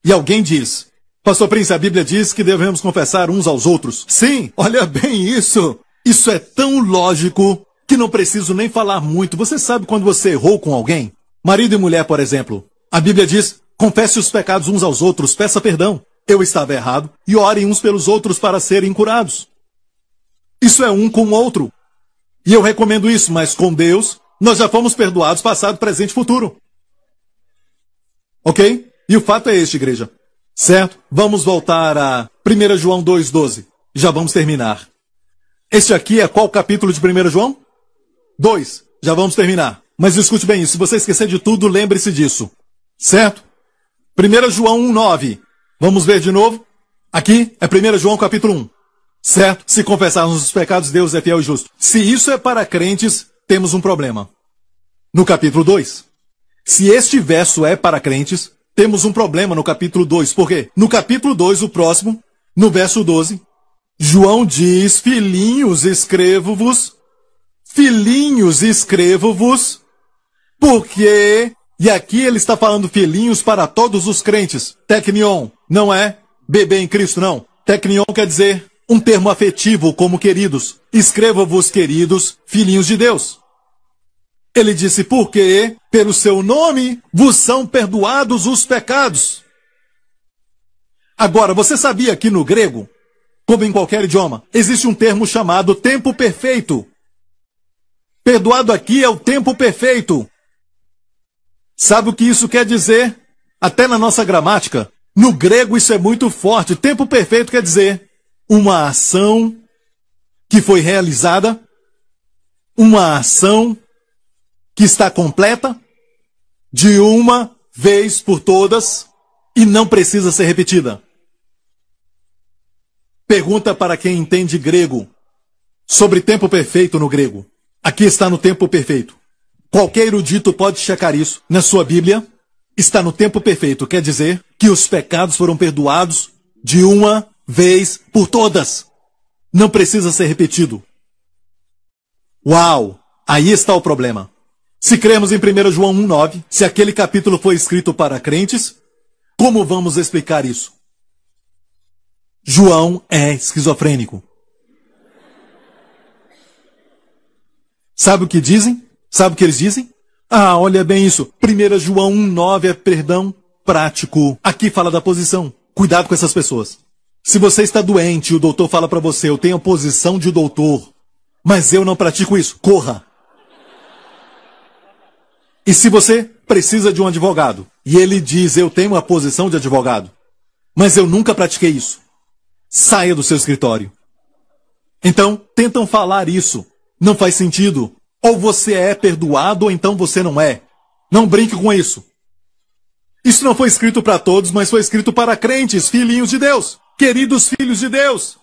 E alguém diz, Pastor Prince, a Bíblia diz que devemos confessar uns aos outros. Sim, olha bem isso. Isso é tão lógico que não preciso nem falar muito. Você sabe quando você errou com alguém? Marido e mulher, por exemplo. A Bíblia diz, confesse os pecados uns aos outros, peça perdão. Eu estava errado e orem uns pelos outros para serem curados. Isso é um com o outro. E eu recomendo isso, mas com Deus, nós já fomos perdoados, passado, presente e futuro. Ok? E o fato é este, igreja. Certo? Vamos voltar a 1 João 2,12. Já vamos terminar. Este aqui é qual capítulo de 1 João? 2. Já vamos terminar. Mas escute bem isso. Se você esquecer de tudo, lembre-se disso. Certo? 1 João 1,9. Vamos ver de novo? Aqui é 1 João capítulo 1. Certo? Se confessarmos os pecados, Deus é fiel e justo. Se isso é para crentes, temos um problema. No capítulo 2. Se este verso é para crentes, temos um problema no capítulo 2. Por quê? No capítulo 2, o próximo, no verso 12, João diz, filhinhos, escrevo-vos, porque, e aqui ele está falando filhinhos para todos os crentes. Teknion, não é bebê em Cristo, não. Teknion quer dizer um termo afetivo como queridos. Escreva-vos, queridos, filhinhos de Deus. Ele disse, porque pelo seu nome vos são perdoados os pecados. Agora, você sabia que no grego, como em qualquer idioma, existe um termo chamado tempo perfeito? Perdoado aqui é o tempo perfeito. Sabe o que isso quer dizer? Até na nossa gramática, no grego isso é muito forte. Tempo perfeito quer dizer uma ação que foi realizada, uma ação que está completa, de uma vez por todas, e não precisa ser repetida. Pergunta para quem entende grego sobre tempo perfeito no grego. Aqui está no tempo perfeito. Qualquer erudito pode checar isso. Na sua Bíblia, está no tempo perfeito. Quer dizer que os pecados foram perdoados de uma vez por todas. Não precisa ser repetido. Uau! Aí está o problema. Se cremos em 1 João 1,9, se aquele capítulo foi escrito para crentes, como vamos explicar isso? João é esquizofrênico. Sabe o que dizem? Sabe o que eles dizem? Ah, olha bem isso. 1 João 1,9 é perdão prático. Aqui fala da posição. Cuidado com essas pessoas. Se você está doente e o doutor fala para você, eu tenho a posição de doutor, mas eu não pratico isso, corra. E se você precisa de um advogado, e ele diz, eu tenho a posição de advogado, mas eu nunca pratiquei isso, saia do seu escritório. Então, tentam falar isso. Não faz sentido. Ou você é perdoado, ou então você não é. Não brinque com isso. Isso não foi escrito para todos, mas foi escrito para crentes, filhinhos de Deus. Queridos filhos de Deus.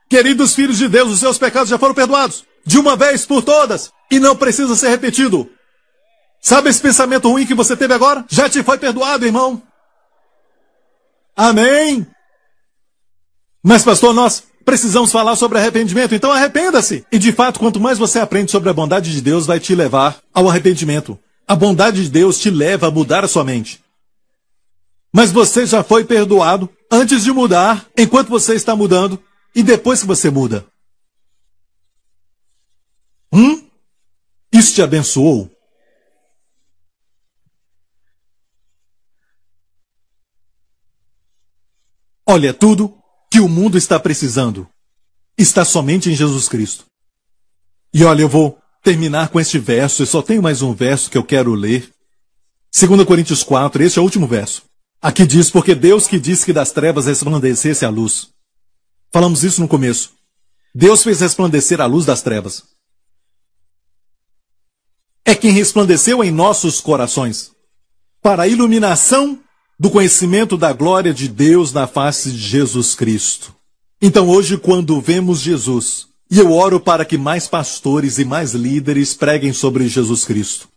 Queridos filhos de Deus, os seus pecados já foram perdoados. De uma vez por todas. E não precisa ser repetido. Sabe esse pensamento ruim que você teve agora? Já te foi perdoado, irmão. Amém? Mas, pastor, nós precisamos falar sobre arrependimento, então arrependa-se. E, de fato, quanto mais você aprende sobre a bondade de Deus, vai te levar ao arrependimento. A bondade de Deus te leva a mudar a sua mente. Mas você já foi perdoado antes de mudar, enquanto você está mudando, e depois que você muda. Isso te abençoou? Olha, tudo que o mundo está precisando está somente em Jesus Cristo. E olha, eu vou terminar com este verso, eu só tenho mais um verso que eu quero ler. 2 Coríntios 4, este é o último verso. Aqui diz, porque Deus que disse que das trevas resplandecesse a luz. Falamos isso no começo. Deus fez resplandecer a luz das trevas. É quem resplandeceu em nossos corações, para a iluminação do conhecimento da glória de Deus na face de Jesus Cristo. Então hoje, quando vemos Jesus, e eu oro para que mais pastores e mais líderes preguem sobre Jesus Cristo.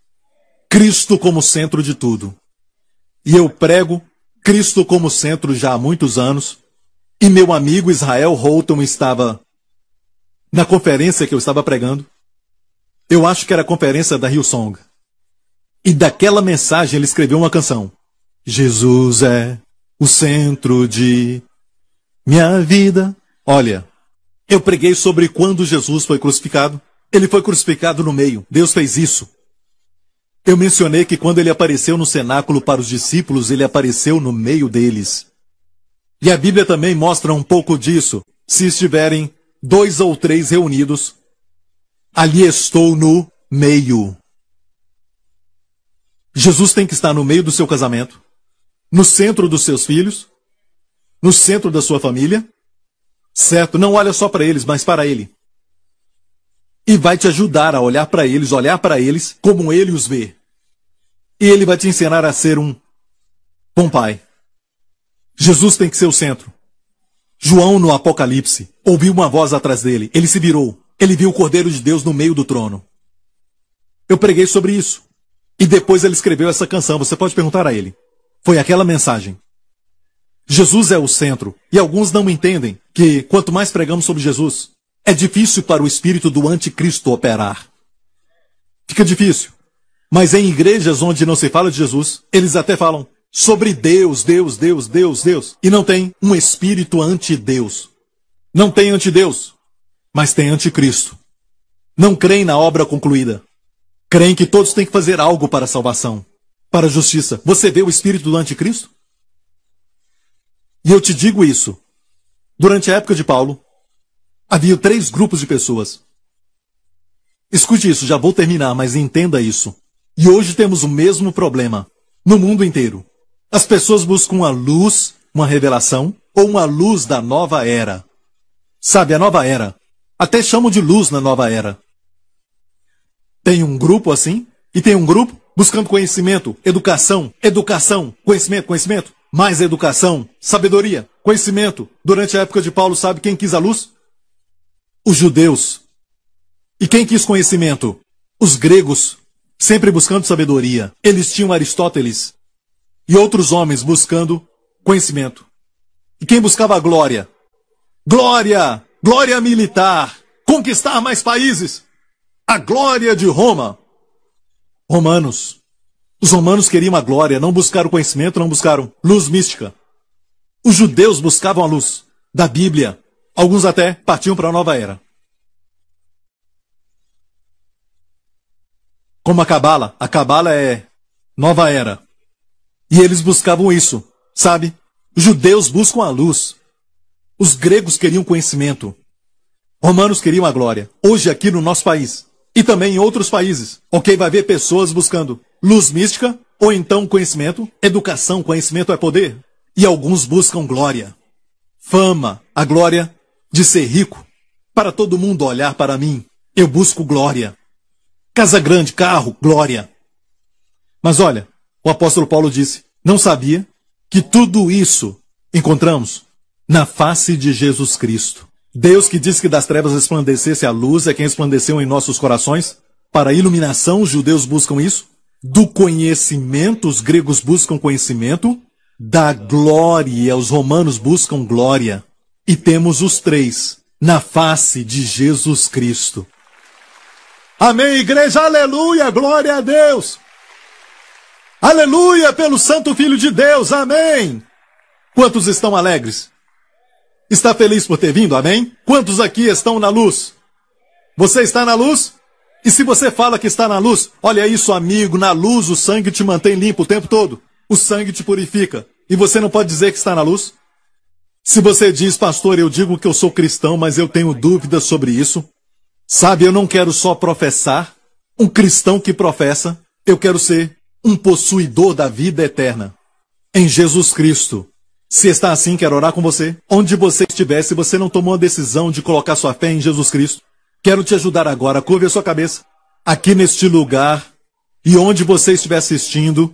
Cristo como centro de tudo. E eu prego Cristo como centro já há muitos anos, e meu amigo Israel Houghton estava na conferência que eu estava pregando. Eu acho que era a conferência da Hillsong. E daquela mensagem ele escreveu uma canção. Jesus é o centro de minha vida. Olha, eu preguei sobre quando Jesus foi crucificado. Ele foi crucificado no meio. Deus fez isso. Eu mencionei que quando ele apareceu no cenáculo para os discípulos, ele apareceu no meio deles. E a Bíblia também mostra um pouco disso. Se estiverem 2 ou 3 reunidos, ali estou no meio. Jesus tem que estar no meio do seu casamento, no centro dos seus filhos, no centro da sua família, certo? Não olha só para eles, mas para ele. E vai te ajudar a olhar para eles como ele os vê. E ele vai te ensinar a ser um bom pai. Jesus tem que ser o centro. João, no Apocalipse, ouviu uma voz atrás dele. Ele se virou. Ele viu o Cordeiro de Deus no meio do trono. Eu preguei sobre isso. E depois ele escreveu essa canção. Você pode perguntar a ele. Foi aquela mensagem. Jesus é o centro. E alguns não entendem que quanto mais pregamos sobre Jesus, é difícil para o espírito do anticristo operar. Fica difícil. Mas em igrejas onde não se fala de Jesus, eles até falam sobre Deus, Deus, Deus, Deus, Deus. E não tem um espírito anti-Deus. Não tem anti-Deus, mas tem anticristo. Não creem na obra concluída. Creem que todos têm que fazer algo para a salvação, para a justiça. Você vê o espírito do anticristo? E eu te digo isso. Durante a época de Paulo, havia 3 grupos de pessoas. Escute isso, já vou terminar, mas entenda isso. E hoje temos o mesmo problema no mundo inteiro. As pessoas buscam uma luz, uma revelação, ou uma luz da nova era. Sabe, a nova era. Até chamam de luz na nova era. Tem um grupo assim, e tem um grupo buscando conhecimento, educação, conhecimento, mais educação, sabedoria, conhecimento. Durante a época de Paulo, sabe quem quis a luz? Os judeus. E quem quis conhecimento? Os gregos, sempre buscando sabedoria. Eles tinham Aristóteles e outros homens buscando conhecimento. E quem buscava a glória? Glória! Glória militar! Conquistar mais países! A glória de Roma! Romanos. Os romanos queriam a glória, não buscaram conhecimento, não buscaram luz mística. Os judeus buscavam a luz da Bíblia. Alguns até partiam para a nova era. Como a Cabala é nova era. E eles buscavam isso, sabe? Os judeus buscam a luz. Os gregos queriam conhecimento. Romanos queriam a glória. Hoje aqui no nosso país, e também em outros países, ok, vai ver pessoas buscando luz mística, ou então conhecimento, educação, conhecimento é poder. E alguns buscam glória, fama, a glória de ser rico. Para todo mundo olhar para mim, eu busco glória. Casa grande, carro, glória. Mas olha, o apóstolo Paulo disse, não sabia que tudo isso encontramos na face de Jesus Cristo. Deus que disse que das trevas resplandecesse a luz é quem resplandeceu em nossos corações. Para a iluminação, os judeus buscam isso. Do conhecimento, os gregos buscam conhecimento. Da glória, os romanos buscam glória. E temos os 3 na face de Jesus Cristo. Amém, igreja, aleluia, glória a Deus. Aleluia pelo Santo Filho de Deus, amém. Quantos estão alegres? Está feliz por ter vindo, amém? Quantos aqui estão na luz? Você está na luz? E se você fala que está na luz, olha isso, amigo, na luz o sangue te mantém limpo o tempo todo. O sangue te purifica. E você não pode dizer que está na luz? Se você diz, pastor, eu digo que eu sou cristão, mas eu tenho dúvidas sobre isso. Sabe, eu não quero só professar, um cristão que professa, eu quero ser um possuidor da vida eterna. Em Jesus Cristo. Se está assim, quero orar com você. Onde você estiver, se você não tomou a decisão de colocar sua fé em Jesus Cristo, quero te ajudar agora. Curve a sua cabeça. Aqui neste lugar, e onde você estiver assistindo,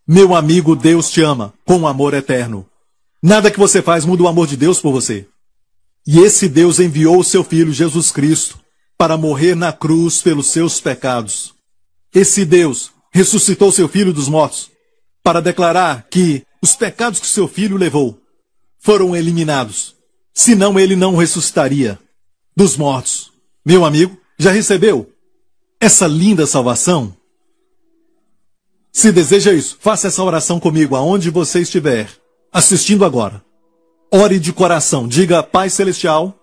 meu amigo, Deus te ama com amor eterno. Nada que você faz muda o amor de Deus por você. E esse Deus enviou o seu Filho, Jesus Cristo, para morrer na cruz pelos seus pecados. Esse Deus ressuscitou seu Filho dos mortos para declarar que os pecados que seu Filho levou foram eliminados. Senão ele não ressuscitaria dos mortos. Meu amigo, já recebeu essa linda salvação? Se deseja isso, faça essa oração comigo aonde você estiver assistindo agora. Ore de coração, diga, Pai Celestial,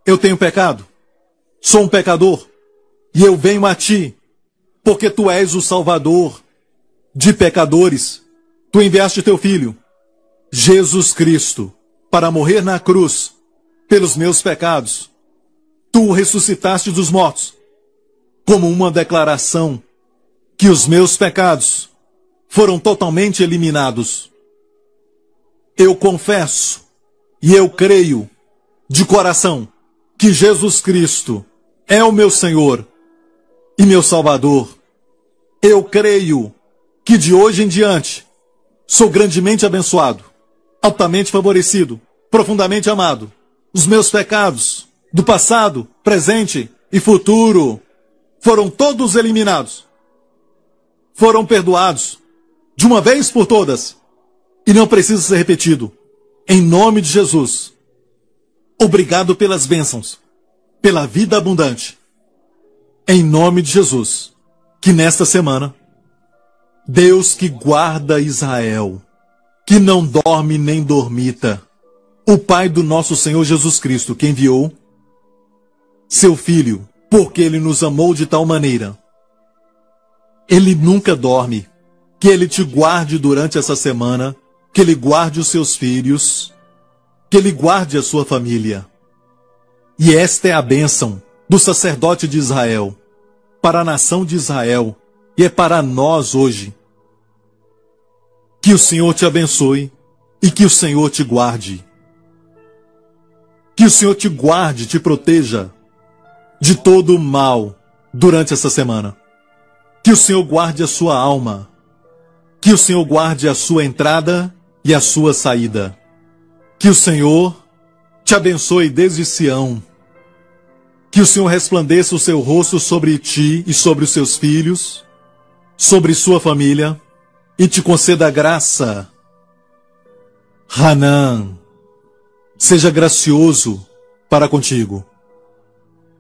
eu tenho pecado, sou um pecador, e eu venho a Ti, porque Tu és o Salvador de pecadores. Tu enviaste Teu Filho, Jesus Cristo, para morrer na cruz pelos meus pecados. Tu o ressuscitaste dos mortos, como uma declaração que os meus pecados foram totalmente eliminados. Eu confesso e eu creio de coração que Jesus Cristo é o meu Senhor e meu Salvador. Eu creio que de hoje em diante sou grandemente abençoado, altamente favorecido, profundamente amado. Os meus pecados do passado, presente e futuro foram todos eliminados. Foram perdoados de uma vez por todas. E não precisa ser repetido. Em nome de Jesus. Obrigado pelas bênçãos, pela vida abundante. Em nome de Jesus. Que nesta semana, Deus que guarda Israel, que não dorme nem dormita, o Pai do nosso Senhor Jesus Cristo, que enviou seu Filho, porque Ele nos amou de tal maneira. Ele nunca dorme, que Ele te guarde durante essa semana, que Ele guarde os seus filhos, que Ele guarde a sua família. E esta é a bênção do sacerdote de Israel, para a nação de Israel, e é para nós hoje. Que o Senhor te abençoe e que o Senhor te guarde. Que o Senhor te guarde, te proteja de todo o mal durante essa semana. Que o Senhor guarde a sua alma. Que o Senhor guarde a sua entrada e a sua saída. Que o Senhor te abençoe desde Sião. Que o Senhor resplandeça o seu rosto sobre ti e sobre os seus filhos, sobre sua família, e te conceda graça. Hanan, seja gracioso para contigo.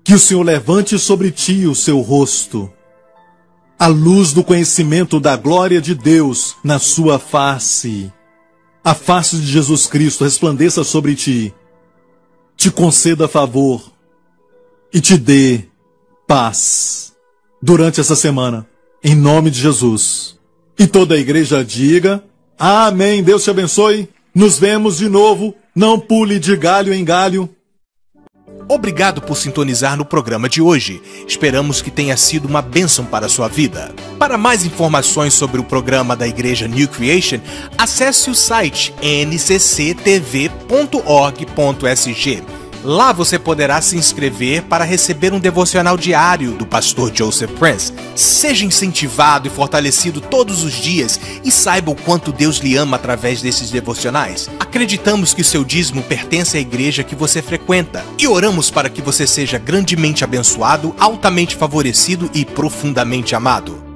Que o Senhor levante sobre ti o seu rosto, a luz do conhecimento da glória de Deus na sua face. A face de Jesus Cristo resplandeça sobre ti, te conceda favor e te dê paz durante essa semana, em nome de Jesus. E toda a igreja diga, amém. Deus te abençoe. Nos vemos de novo. Não pule de galho em galho. Obrigado por sintonizar no programa de hoje. Esperamos que tenha sido uma bênção para a sua vida. Para mais informações sobre o programa da Igreja New Creation, acesse o site ncctv.org.sg. Lá você poderá se inscrever para receber um devocional diário do pastor Joseph Prince. Seja incentivado e fortalecido todos os dias e saiba o quanto Deus lhe ama através desses devocionais. Acreditamos que o seu dízimo pertence à igreja que você frequenta e oramos para que você seja grandemente abençoado, altamente favorecido e profundamente amado.